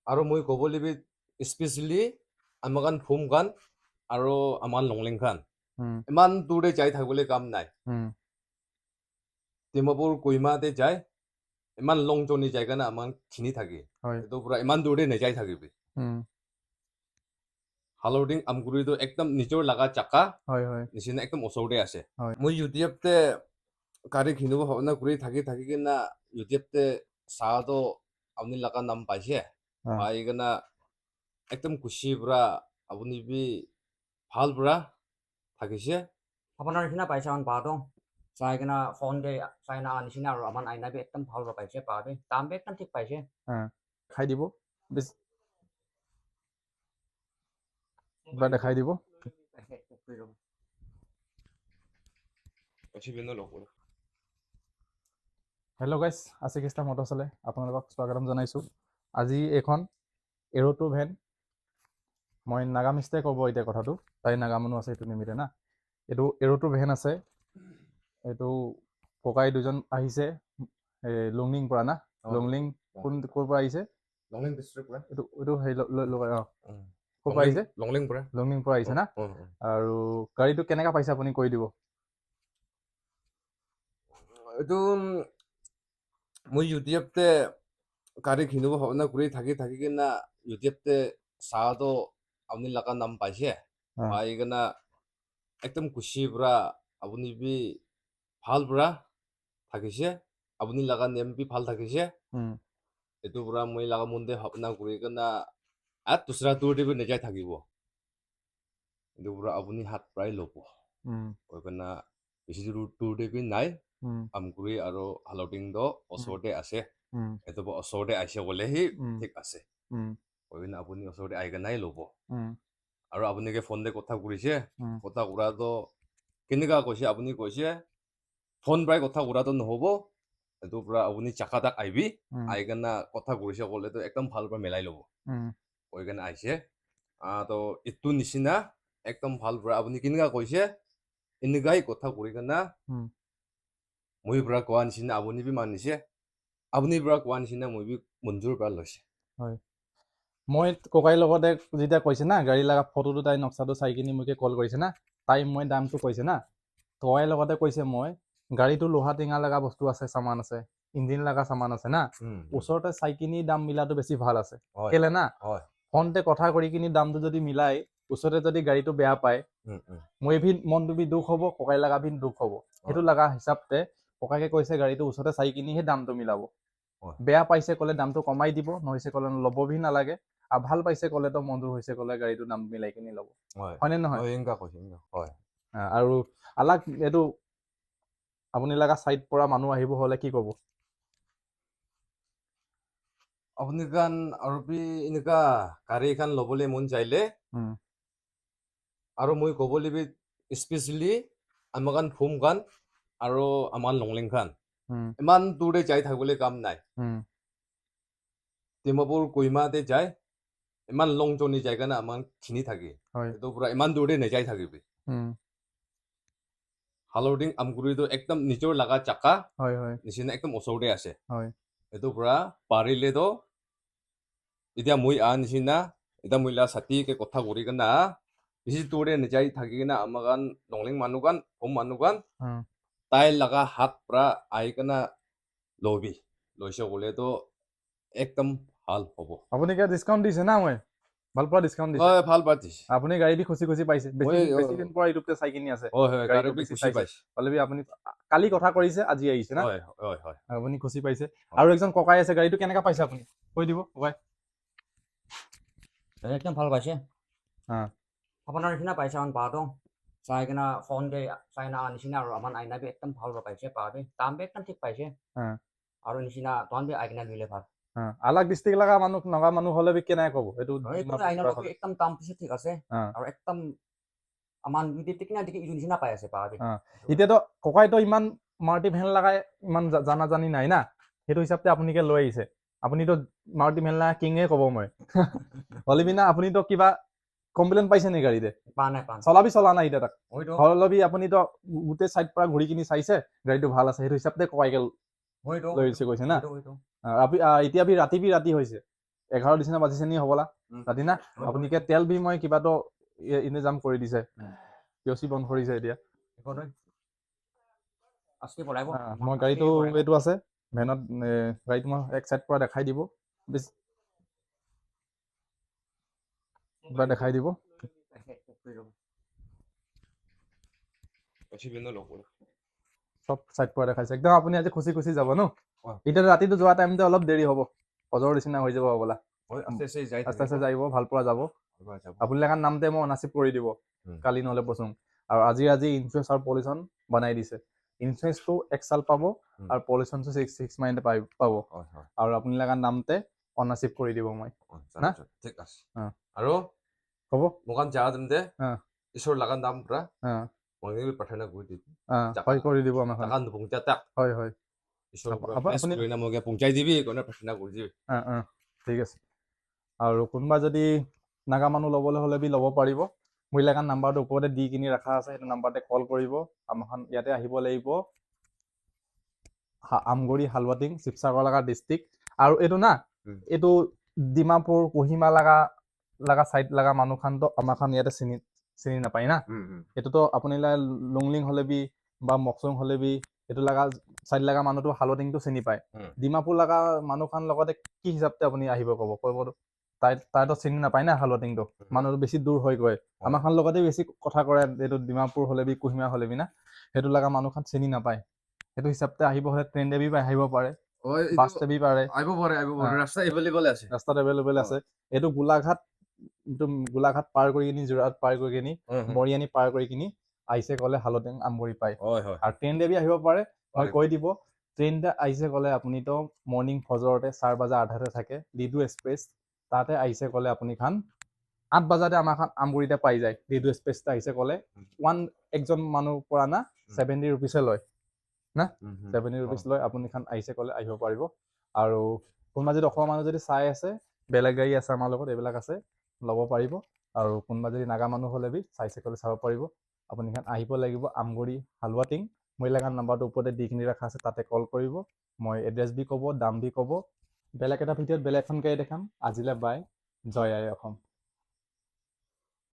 আৰু মই ক'ব লাগিব স্পেচিয়েলি আমাৰ ভূম গান আৰু আমাৰ লংলেং খান ইমান দূৰে যাই থাকিবলৈ কাম নাই ডিমাপুৰ কহিমাতে যায় ইমান লং জৰ্ণি যায় কাৰণে আমাৰ খিনি থাকে এইটো পুৰা ইমান দূৰে নাযাই থাকিবি হালৌডিং আমগুৰিটো একদম নিজৰ লগা জাকা নিচিনা একদম ওচৰতে আছে মই ইউটিউবতে গাড়ী কিনিব ভাৱনা কৰি থাকি কিনা ইউটিউবতে চাহটো আপুনি লগা নাম পাইছে পাই কিনা একদম খুচি পুৰা আপুনি বি ভাল পুৰা থাকিছে আপোনাৰ নিচিনা পাইছে আমাৰ বাটো চাই কিনা ফোন দে চাই না নিচিনা আৰু আমাৰ আইনা বি একদম ভাল পাইছে বাটো দাম বি একদম ঠিক পাইছে খাই দিব এবাৰ দেখাই দিব হেল্ল' গাইছ আশিক ষ্টাৰ মটৰচালে আপোনালোকক স্বাগতম জনাইছোঁ আজি এইখন এৰ'টো ভেন মই নাগামিষ্টে ক'ব এতিয়া কথাটো তাই নাগা মানুহ আছে এইটো নিমিতে না এইটো এৰ'টো ভেন আছে এইটো ককাই দুজন আহিছে লংলিং পৰা না লংলিং কোন ক'ৰ পৰা আহিছে লংলিং ডিষ্ট্ৰিক্ট পৰা এইটো এইটো হেৰি ক'ৰ পৰা আহিছে লংলিং পৰা আহিছে না আৰু গাড়ীটো কেনেকৈ পাইছে আপুনি কৈ দিব এইটো মই ইউটিউবতে গাড়ী কিনিব ভাৱনা কৰি থাকি কিনা ইউটিউবতে চাহটো আপুনি লগা নাম পাইছে পাই কিনা একদম খুচি পুৰা আপুনি বি ভাল পুৰা থাকিছে আপুনি লগা নেম বি ভাল থাকিছে এইটো পুৰা মই লগা মনতে ভাৱনা কৰি কিনা দুসৰা দূৰতে বি নাযাই থাকিব এইটো পুৰা আপুনি হাত পৰাই ল'ব কৈ কিনা বেছি দূৰতে বি নাই আমগুৰি আৰু হালৌডিংটো ওচৰতে আছে এইটো ওচৰতে আহিছে গ'লেহি ঠিক আছে কৈ কিনে আপুনি ওচৰতে আহি কিনাই ল'ব আৰু আপুনি ফোনতে কথা কৰিছে কথা কৰাটো কেনেকুৱা কৈছে আপুনি কৈছে ফোন পৰাই কথা কৰাটো নহ'ব এইটো পুৰা আপুনি জাকাতাক আহিবি আহি কিনে কথা কৰিছে ক'লেতো একদম ভাল পৰা মিলাই ল'ব কৈ কিনে আহিছে তো এইটো নিচিনা একদম ভাল পৰা আপুনি কেনেকুৱা কৈছে এনেকুৱাই কথা কৰি কিনে মই পৰা কোৱা নিচিনা আপুনি বি মানিছে আপুনি পৰা কোৱা নিচিনা মই বি মঞ্জুৰ পৰা লৈছে হয় মই ককাইৰ লগতে যেতিয়া কৈছে না গাড়ী লগা ফটোটো তাই নক্সাটো চাই কিনি মোকে কল কৰিছে না তাই মই দামটো কৈছে না ককাইৰ লগতে কৈছে মই গাড়ীটো লোহা টিঙা লগা বস্তু আছে চামান আছে ইঞ্জিন লগা চামান আছে না ওচৰতে চাই কিনি দাম মিলাটো বেছি ভাল আছে কেলে না ফোনতে কথা কৰি কিনি দামটো যদি মিলাই ওচৰতে যদি গাড়ীটো বেয়া পায় মই ভি মনটো বি দুখ হ'ব ককাই লগা ভি দুখ হ'ব সেইটো লগা হিচাপতে ককাকে কৈছে গাড়ীটো ওচৰতে চাই কিনিহে দামটো মিলাব বেয়া পাইছে ক'লে দামটো কমাই দিব নহৈছে ক'লে ল'ব ভি নালাগে আৰু ভাল পাইছে ক'লেতো মনটো হৈছে ক'লে গাড়ীটো দাম মিলাই কিনি ল'ব হয়নে নহয় আৰু আলাক এইটো আপুনি লগা চাইড পৰা মানুহ আহিব হ'লে কি ক'ব আপুনি গান আৰু বি এনেকুৱা গাড়ী এখন ল'বলৈ মন যাইলে আৰু মই ক'ব লাগিব স্পেচিয়েলি আমাৰ ভূম গান আৰু আমাৰ লংলেং খান ইমান দূৰে যাই থাকিবলৈ কাম নাই ডিমাপুৰ কহিমাতে যায় ইমান লং জৰ্ণি যায় কাৰণে আমাৰ খিনি থাকে এইটো পুৰা ইমান দূৰে নাযাই থাকিবি হালৌডিং আমগুৰিটো একদম নিজৰ লগা জাকা নিচিনা একদম ওচৰতে আছে এইটো পুৰা পাৰিলেতো এতিয়া মই নিচিনা এতিয়া মই ছাতিকে কথা কৰি কিনা বেছি দূৰে নাযাই থাকি কিনা আমাৰ গান লংলেং মানুহ গান ভূম মানুহ গান তাই লগা হাত পৰা আহি কিনা ল'বি লৈছে ক'লেতো একদম ভাল হ'ব আপুনি কিবা ডিছকাউণ্ট দিছে না মই ভাল পোৱা ডিছকাউণ্ট দিছে ভাল পাতিছে আপুনি গাড়ী দি খুচি খুচি পাইছে বেছি দিন পৰা ইউটিউবতে চাই কিনি আছে অলৰেডি আপুনি কালি কথা কৰিছে আজি আহিছে না আপুনি খুচি পাইছে আৰু একজন ককাই আছে গাড়ীটো কেনেকৈ পাইছে আপুনি কৈ দিব ককাই একদম ভাল পাইছে আপোনাৰ নিচিনা পাইছে আমাৰ বাটো চাই কিনা ফোন দে চাই না নিচিনা আৰু আমাৰ আইনা বি একদম ভাল পাইছে বাটো দাম বি একদম ঠিক পাইছে আৰু নিচিনা তখন বি আইনা দিলে ভাল আলাক ডিষ্ট্ৰিক্ট লগা মানুহ নগা মানুহ হ'লে বি কেনেকৈ ক'ব এইটো একদম দাম পিছে ঠিক আছে আৰু একদম আমাৰ ইউ নিচিনা পাই আছে বাটো এতিয়াতো ককাইতো ইমান মাৰুতি ভেন লগাই ইমান জানা জানি নাই না সেইটো হিচাপতে আপুনিকে লৈ আহিছে আপুনিতো মাৰুতি ভেন লগা কিঙে ক'ব মই হ'লে বিনা আপুনিতো কিবা কমপ্লেইন পাইছে নেকি গাড়ীতে চলা নাই এতিয়া তাক হ'লে আপুনিতো গোটেই চাইড পৰা ঘূৰি কিনি চাইছে গাড়ীটো ভাল আছে সেইটো হিচাপতে ককাইকে লৈ আহিছে কৈছে না এতিয়া ৰাতি হৈছে 11 দিছে না বাজিছে নি হ'বলা ৰাতি না আপুনি কে তেল বি মই কিবাটো ইন্তজাম কৰি দিছে পিঅ'চি বন্ধ কৰিছে এতিয়া আজকে পলাইব মই গাড়ীটো এইটো আছে ভেনত গাড়ীটো মই এক সাইড পৰা দেখাই দিব দেখাই দিব সব সাইড পৰা দেখাইছে একদম আপুনি আজি খুচি খুচি যাব ন এতিয়া ৰাতিটো যোৱা টাইমতে অলপ দেৰি হ'ব ফজৰ নিচিনা হৈ যাব হ'বলা আস্তে আস্তে যাইব ভাল পৰা যাব আপুনি লেখাৰ নামতে মই অনাচিভ কৰি দিব কালি নহ'লে পচোং আৰু আজি ইঞ্চুৰেঞ্চ আৰু পলিউশ্যন বনাই দিছে ইঞ্চুৰেঞ্চটো 1 সাল পাব আৰু পলিউশ্যনটো 6 মাইন্ডে পাব আৰু আপুনি লেখাৰ নামতে অনাচিভ কৰি দিব মই না ঠিক আছে আৰু হ'ব মোকান জাগা দিমতে ঈশ্বৰ লাগান দাম পুৰা মই প্ৰাৰ্থনা কৰি দিম হয় কৰি দিব আমাক জাগান পঞ্চায়ত তাক হয় হয় ঈশ্বৰ আপুনি মোক পঞ্চায়ত দিবি কোনে প্ৰাৰ্থনা কৰি দিবি ঠিক আছে আৰু কোনোবা যদি নাগা মানুহ ল'বলৈ হ'লে বি ল'ব পাৰিব মোৰ এলেকাৰ নাম্বাৰটো ওপৰতে দি কিনি ৰখা আছে সেইটো নাম্বাৰতে কল কৰিব আমাখন ইয়াতে আহিব লাগিব আমগুৰি হালৱাটিং শিৱসাগৰ লগা ডিষ্ট্ৰিক্ট আৰু এইটো না এইটো ডিমাপুৰ কোহিমা লগা সাইড লগা মানুহখানতো আমাৰখন ইয়াতে চিনি নাপায় না এইটোতো আপুনি লংলিং হ'লে বি বা মকচুং হ'লে বি এইটো লগা সাইড লগা মানুহটো হালৱাটিংটো চিনি পায় ডিমাপুৰ লগা মানুহখান লগতে কি হিচাপতে আপুনি আহিব ক'বতো তাইতো চিনি নাপায় না হালৱাটিংটো মানুহটো বেছি দূৰ হৈ গৈ আমাৰখন লগতে বেছি কথা কৰে এইটো ডিমাপুৰ হ'লে বি কোহিমা হ'লে বি না সেইটো লগা মানুহখান চিনি নাপায় সেইটো হিচাপতে আহিব হ'লে ট্ৰেইন দেবি আহিব পাৰে বাছ দেবি পাৰে ৰাস্তাত এভেইলেবল আছে এইটো গোলাঘাট পাৰ কৰি কিনি যোৰহাট পাৰ কৰি কিনি মৰিয়ানী পাৰ কৰি কিনি আহিছে ক'লে হালৱাটিং আমগুৰি পায় আৰু ট্ৰেইন দেবি আহিব পাৰে মই কৈ দিব ট্ৰেইনতে আহিছে ক'লে আপুনিতো মৰ্ণিং ফজৰতে 4 বজা আধাতে থাকে লিডু এক্সপ্ৰেছ তাতে আহিছে ক'লে আপুনি খান 8 বজাতে আমাৰ খান আমগুৰিতে পাই যায় লিডু এক্সপ্ৰেছতে আহিছে ক'লে একজন মানুহ পৰা না 70 ৰুপিছে লয় না 70 ৰুপিছ লয় আপুনি খান আহিছে ক'লে আহিব পাৰিব আৰু কোনোবা যদি অসমৰ মানুহ যদি চাই আছে বেলেগ গাড়ী আছে আমাৰ লগত এইবিলাক আছে ল'ব পাৰিব আৰু কোনোবা যদি নাগা মানুহ হ'লে বি চাইছে ক'লে চাব পাৰিব আপুনি খান আহিব লাগিব আমগুৰি হালৱাটিং মোৰ এলেকাৰ নাম্বাৰটো ওপৰতে দি কিনি ৰখা আছে তাতে কল কৰিব মই এড্ৰেছ বি ক'ব দাম বি ক'ব বেলেগ এটা ভিডিঅ'ত বেলেগ এখন গাড়ী দেখাম আজিলৈ বাই জয় আই অসম